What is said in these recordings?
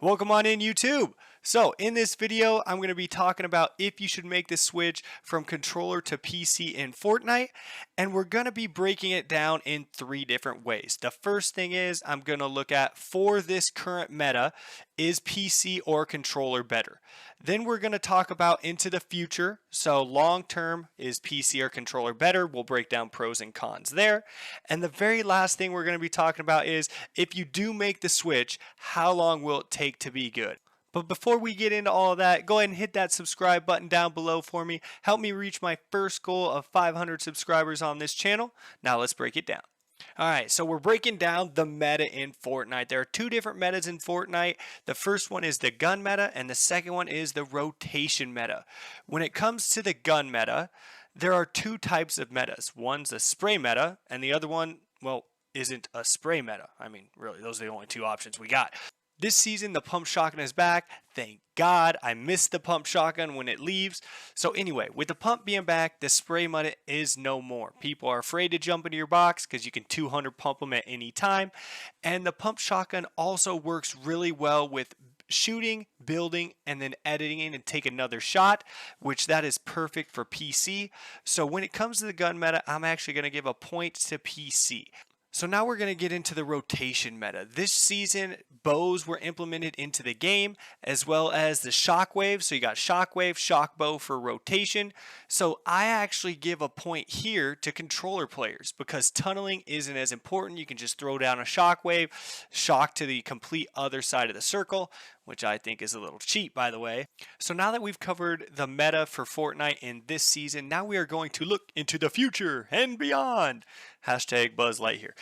Welcome on in YouTube. So in this video, I'm going to be talking about if you should make the switch from controller to PC in Fortnite. And we're going to be breaking it down in three different ways. The first thing is I'm going to look at for this current meta, is PC or controller better? Then we're going to talk about into the future. So long term, is PC or controller better? We'll break down pros and cons there. And the very last thing we're going to be talking about is if you do make the switch, how long will it take to be good? But before we get into all of that, go ahead and hit that subscribe button down below for me. Help me reach my first goal of 500 subscribers on this channel. Now let's break it down. Alright, so we're breaking down the meta in Fortnite. There are two different metas in Fortnite. The first one is the gun meta, and the second one is the rotation meta. When it comes to the gun meta, there are two types of metas. One's a spray meta, and the other one, well, isn't a spray meta. I mean, really, those are the only two options we got. This season, the pump shotgun is back. Thank God. I missed the pump shotgun when it leaves. So anyway, with the pump being back, the spray meta is no more. People are afraid to jump into your box because you can 200 pump them at any time. And the pump shotgun also works really well with shooting, building, and then editing and take another shot, which that is perfect for PC. So when it comes to the gun meta, I'm actually going to give a point to PC. So now we're going to get into the rotation meta. This season, bows were implemented into the game, as well as the shockwave. So you got shockwave, shock bow for rotation. So I actually give a point here to controller players because tunneling isn't as important. You can just throw down a shockwave, shock to the complete other side of the circle, which I think is a little cheap, by the way. So now that we've covered the meta for Fortnite in this season, now we are going to look into the future and beyond. Hashtag Buzz Lightyear.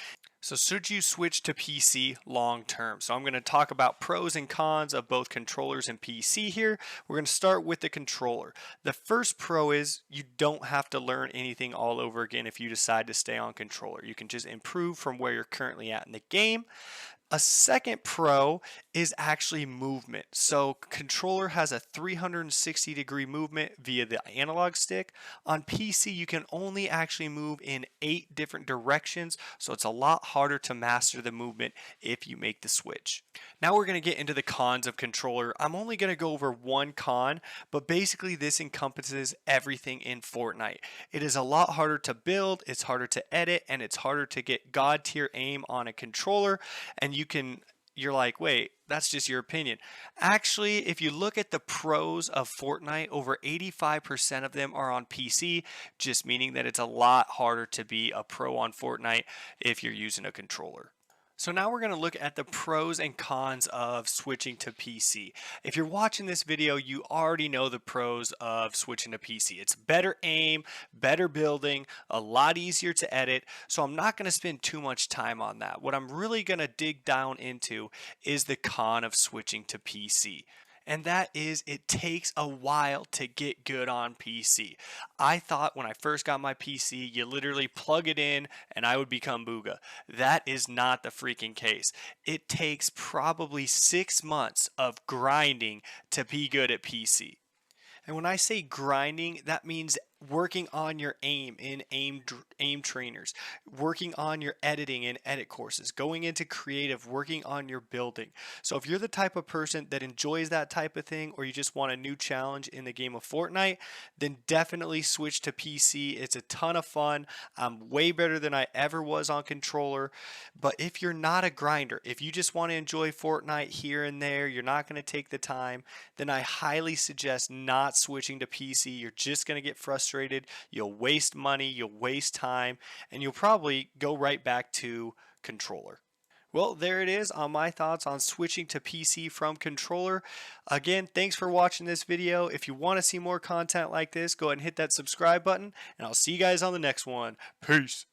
So should you switch to PC long term? So I'm going to talk about pros and cons of both controllers and PC here. We're going to start with the controller. The first pro is you don't have to learn anything all over again if you decide to stay on controller. You can just improve from where you're currently at in the game. A second pro is actually movement. So controller has a 360-degree movement via the analog stick. On PC, you can only actually move in 8 different directions, so it's a lot harder to master the movement if you make the switch. Now we're going to get into the cons of controller. I'm only going to go over one con, but basically this encompasses everything in Fortnite. It is a lot harder to build, it's harder to edit, and it's harder to get god tier aim on a controller, and you're like, wait, that's just your opinion. Actually, if you look at the pros of Fortnite, over 85% of them are on PC, just meaning that it's a lot harder to be a pro on Fortnite if you're using a controller. So now we're going to look at the pros and cons of switching to PC. If you're watching this video, you already know the pros of switching to PC. It's better aim, better building, a lot easier to edit. So I'm not going to spend too much time on that. What I'm really going to dig down into is the con of switching to PC. And that is it takes a while to get good on PC. I thought when I first got my PC, you literally plug it in and I would become Booga. That is not the freaking case. It takes probably 6 months of grinding to be good at PC. And when I say grinding, that means working on your aim in aim trainers, working on your editing in edit courses, going into creative, working on your building. So if you're the type of person that enjoys that type of thing, or you just want a new challenge in the game of Fortnite, then definitely switch to PC. It's a ton of fun. I'm way better than I ever was on controller. But if you're not a grinder, if you just want to enjoy Fortnite here and there, you're not going to take the time, then I highly suggest not switching to PC. You're just going to get frustrated. You'll waste money, you'll waste time, and you'll probably go right back to controller. Well, there it is on my thoughts on switching to PC from controller. Again, thanks for watching this video. If you want to see more content like this, go ahead and hit that subscribe button, and I'll see you guys on the next one. Peace.